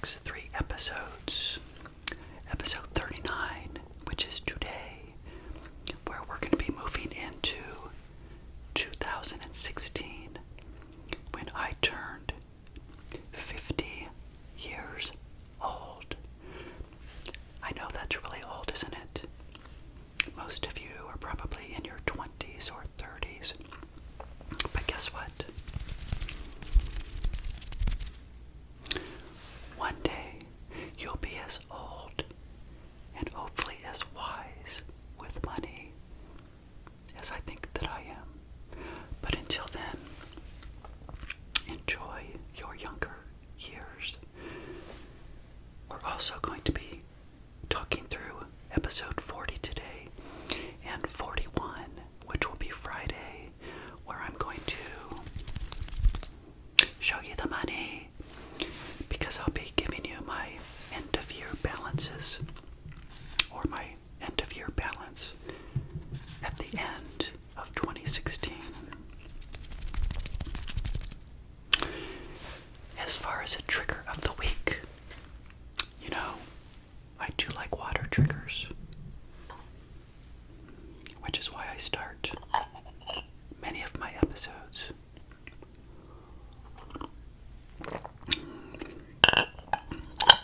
next 3 episodes. Episode 39, which is today, where we're going to be moving into 2016, when I turned 50 years old. I know that's really old, isn't it? Most of you are probably in your 20s or 30s. But guess what? One day, you'll be as old and hopefully as wise with money as I think that I am. But until then, enjoy your younger years. We're also going to be talking through episode 40 today and 41, which will be Friday, where I'm going to show you the money, because I'll be giving you my end of year balances, or my end of year balance at the end of 2016. As far as a trigger of the week, you know, I do like water triggers, which is why I start many of my episodes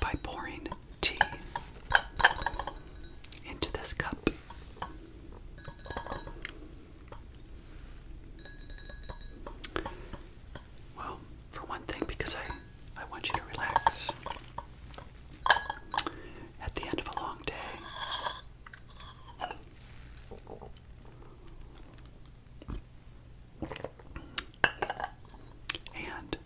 by pouring tea into this cup. Well, for one thing, because I want you to relax at the end of a long day. And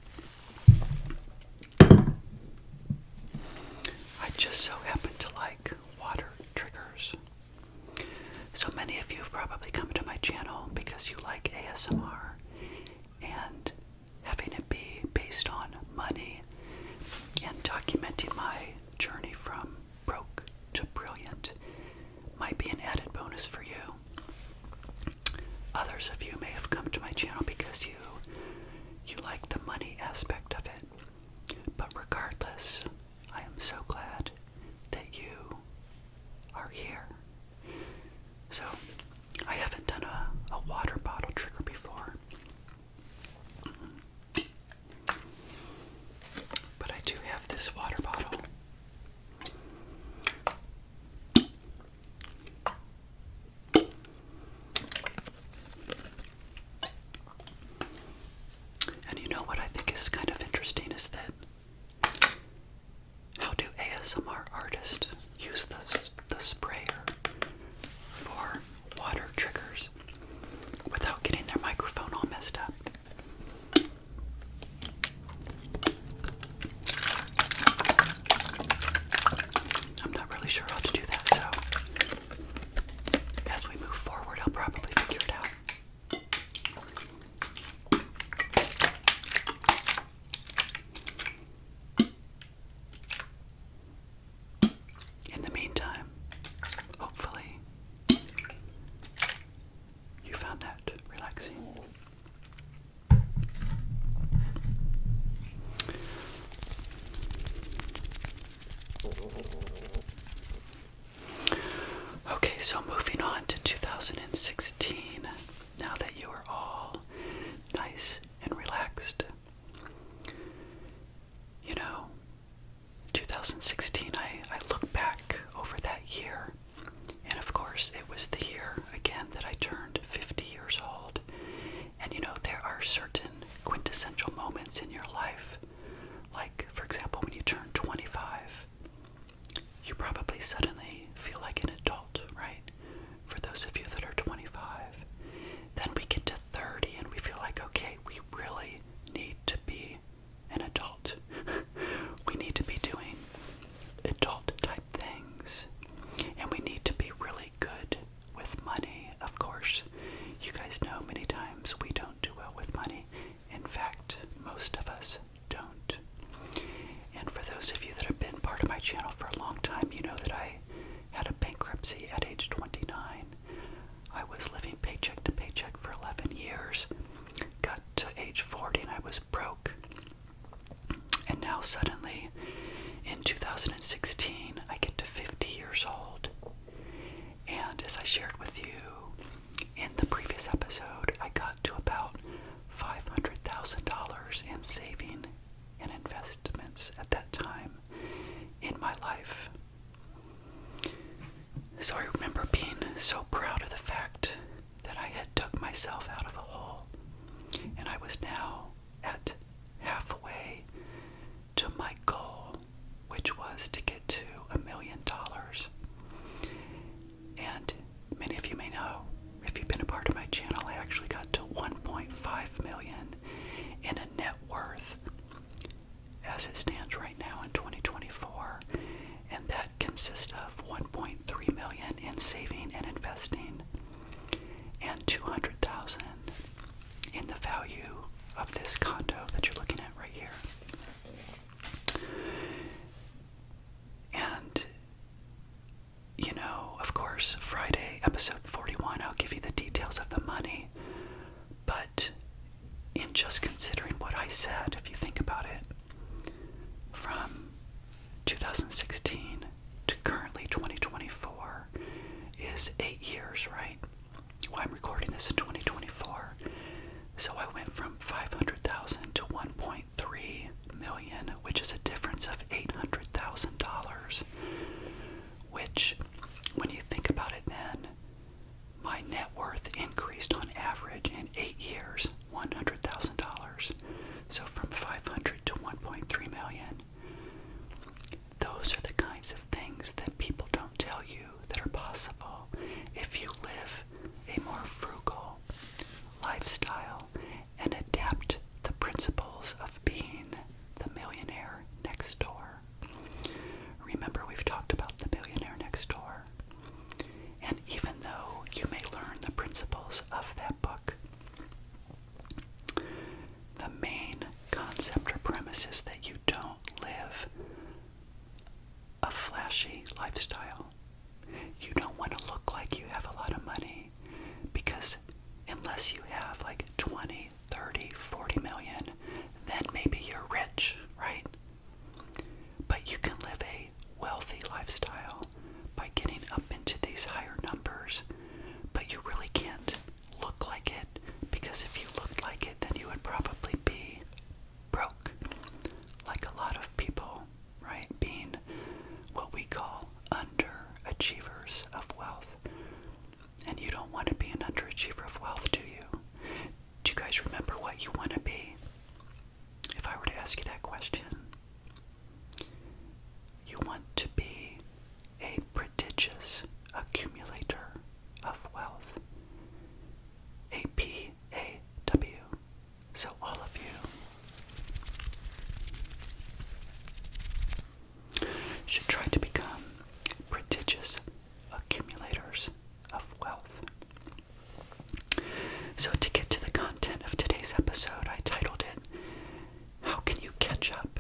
I just so happen to like water triggers. So many of you have probably come to my channel because you like ASMR, and having it be based on money and documenting my journey from broke to brilliant might be an added bonus for you. Others of you may have come to my channel because you like the money aspect of it. But regardless, I am so glad that you are here. So, I haven't done a water bottle trigger before, but I do have this water bottle. And you know what I think is kind of interesting is that how do ASMR artists use the sprayer for water triggers without getting their microphone all messed up? I'm not really sure how to do that, so as we move forward, I'll probably figure it out. In the meantime, hopefully, you found that relaxing. Okay, so moving on to 2016, now that you are all nice and relaxed. You know, 2016, I look back over that year, and of course it was the year again that I turned 50 years old. And you know, there are certain quintessential moments in your life, like for example when you turn 25, you probably suddenly feel like an adult, right? For those of you that are 25. Then we get to 30 and we feel like, okay, we really need to be an adult. We need to be doing adult type things. And we need to be really good with money, of course. You guys know many times we don't do well with money. In fact, most of us don't. And for those of you that have been part of my channel for a long time, you know that I had a bankruptcy at age 29. I was living paycheck to paycheck for 11 years. Got to age 40 and I was broke. And now suddenly, in 2016, I get to 50 years old. And as I shared with you in the previous episode, I got to about $500,000 in saving and investments at that time in my life. So I remember being so proud of the fact that I had dug myself out of a hole, and I was now at halfway to my goal, which was to get to $1 million. And many of you may know, if you've been a part of my channel, I actually got to 1.5 million in a net worth as it stands right now in 2024, and that consists of 1.3 million in saving and investing and 200,000 in the value of this condo that you're looking at right here. And you know, of course, Friday, episode 41, I'll give you the details of the money. But in just considering what I said, if you think about it, from 2016 to currently 2024 is 8 years, right? Well, I'm recording this in 2024. So I went from 500,000 to 1.3 million, which is a difference of $800,000. Which, when you think about it then, my net worth increased on average in 8 years, $100,000. So from 500 to 1.3 million. Those are the kinds of things that people don't tell you that are possible if you live a more frugal lifestyle and adapt the principles of being the millionaire next door. Remember, we've talked about the millionaire next door. And even though you may learn the principles of that book, the main concept or premise is that you don't live a flashy lifestyle. You don't want to look like you have a lot of money, because unless you have like 20, 30, 40 million, then maybe you're rich, right? But you can live a wealthy lifestyle by getting up into these higher numbers, but you really can't look like it, because if you looked like it, then you would probably be broke, like a lot of people, right? Being what we call underachievers of wealth. And you don't want to be an underachiever of wealth, do you? Do you guys remember what you want to be? If I were to ask you that question, you want to be a prodigious accumulator of wealth. APAW. So all of you should try to become prodigious accumulators of wealth. So to get to the content of today's episode, I titled it, How Can You Catch Up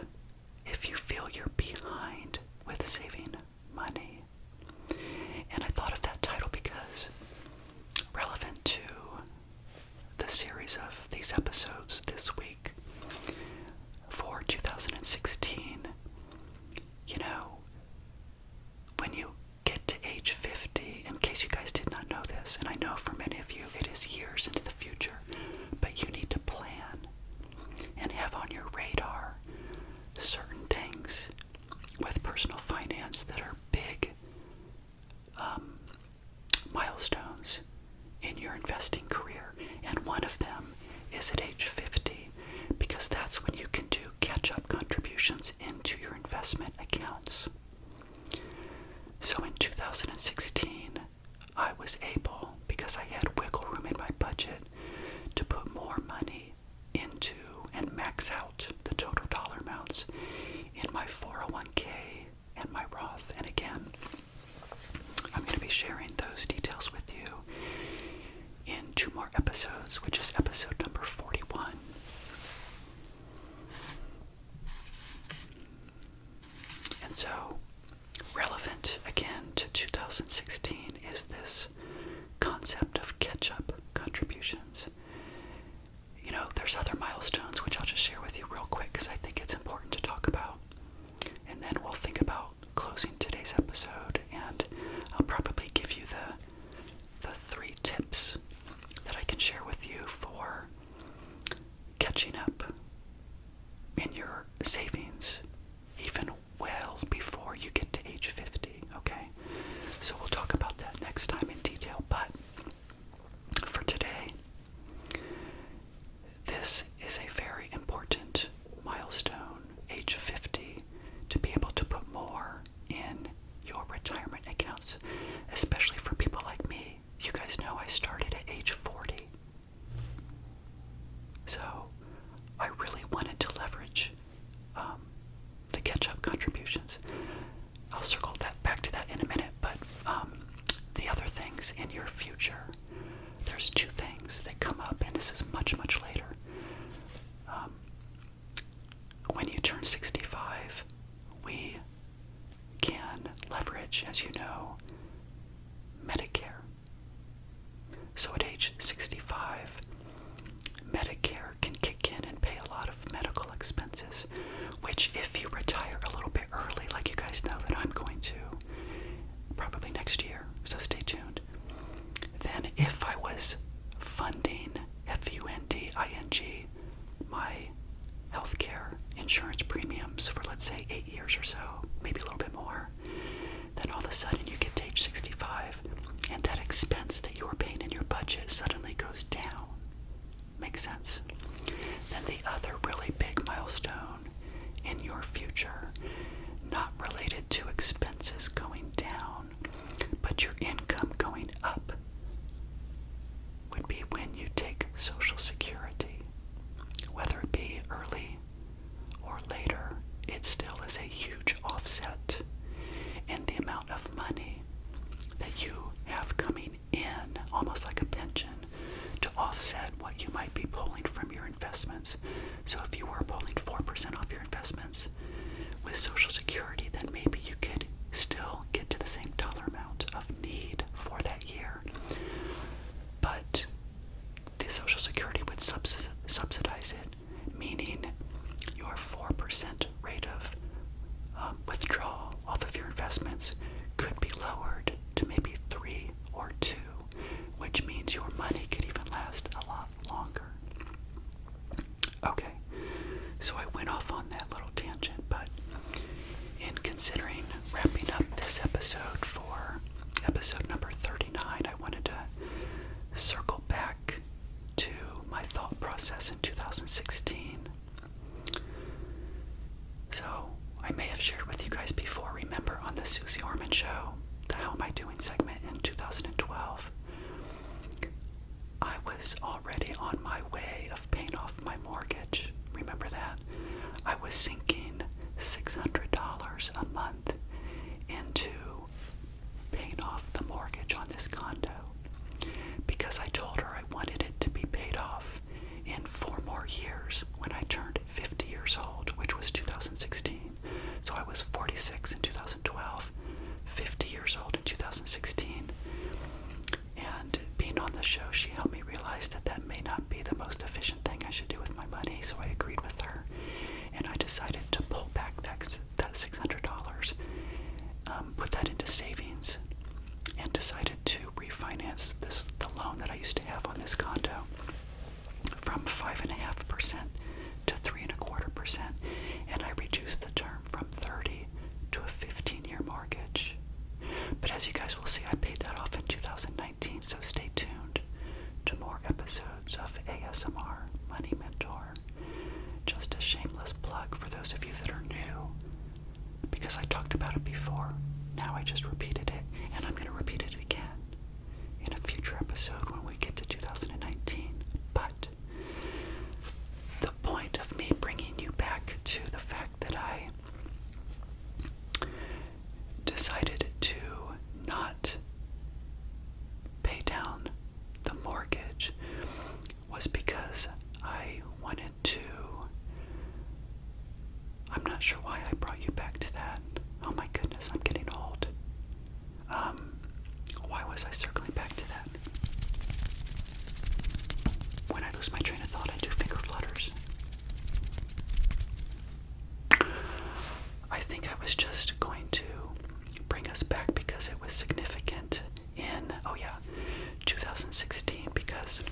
If You Feel You're Behind with Saving Money? And I thought of that title because, relevant to the series of these episodes this week for 2016, you know, when you get to age 50, in case you guys did not know this, and I know for many of you it is years into the future, but you need to plan and have on your radar certain things with personal finance that are big milestones in your investing career. And one of them is at age 50, because that's when you can do catch-up contributions into your investment accounts. So in 2016, I was able, because I had wiggle room in my budget, to put more money into and max out the total dollar amounts in my 401k and my Roth. And again, I'm going to be sharing those details with you in 2 more episodes, which is episode number 41. And so, relevant again to 2016 is this concept of catch-up contributions. You know, there's other milestones which I'll just share with you real quick because I think it's important to talk about. And then we'll think contributions. I'll circle back to that in a minute, but the other things in your future, there's two things that come up, and this is much, much later. When you turn 65, we can leverage, as you know, Medicare. So at age 65, Medicare can kick in and pay a lot of medical expenses, which if you retire a little bit early, like you guys know that I'm going to, probably next year, so stay tuned, then if I was funding, F-U-N-D-I-N-G, my healthcare insurance premiums for, let's say, 8 years or so, maybe a little bit more, then all of a sudden you get to age 65, and that expense that you were paying in your budget suddenly goes down. Makes sense? Then the other really big milestone in your future, not related to expenses going down, but your income going up, would be when you take Social Security. Whether it be early or later, it still is a huge offset in the amount of money that you have coming in, almost like a pension, to offset what you might be pulling from your investments. So if you were pulling 4% off your investments with Social Security, then maybe you could still get to the same dollar amount of need for that year. But the Social Security would subsidize it, meaning your 4% rate of withdrawal off of your investments could be lowered to maybe 3 or 2, which means your money could even last a lot longer. Okay, so I went off on that little tangent, but in considering wrapping up this episode for episode number 39, I wanted to circle back to my thought process in 2016. So, I may have shared with you guys before, remember on the Susie Orman show, the How Am I Doing segment in 2012, I was already on my way of paying off my mortgage. Remember that? I was sinking $600 a month into paying off the mortgage on this condo because I told her I wanted it to be paid off in 4 more years when I turned 50 years old, which was 2016. So I was 46 in 2012, 50 years old in 2016. And being on the show, she helped me realize that that may not be the most efficient thing I should do with my money, so I agreed with her. And I decided to pull back that $600, put that into savings, and decided to refinance the loan that I used to have on this condo from 5.5% to 3.25%, and I reduced the term from 30 to a 15-year mortgage. But as you guys will see, I paid that off in 2019, so stay tuned to more episodes of ASMR Money Mentor. Just a shameless plug for those of you that are new, because I talked about it before. Now I just repeated it, and I'm going to repeat it again in a future episode when we get to 2019. But the point of me bringing you back to the fact that I decided to not pay down the mortgage was because I wanted to, I'm not sure why I brought you back to that. Oh my goodness, I'm getting old. Why was I circling back to that? When I lose my train of thought, I do finger flutters. I think I was just going to bring us back because it was significant in, 2016, because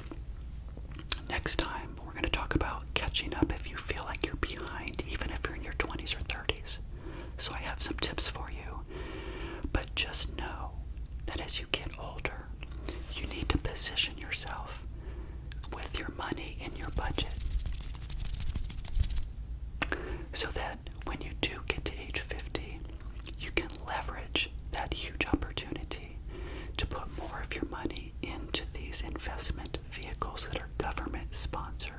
next time we're going to talk about catching up if you feel like you're behind, even if you're in your 20s or 30s. So I have some tips for you, but just know that as you get older, you need to position yourself with your money in your budget so that when you do get to age 50, you can leverage that huge opportunity to put more of your money into these investment vehicles that are government sponsored.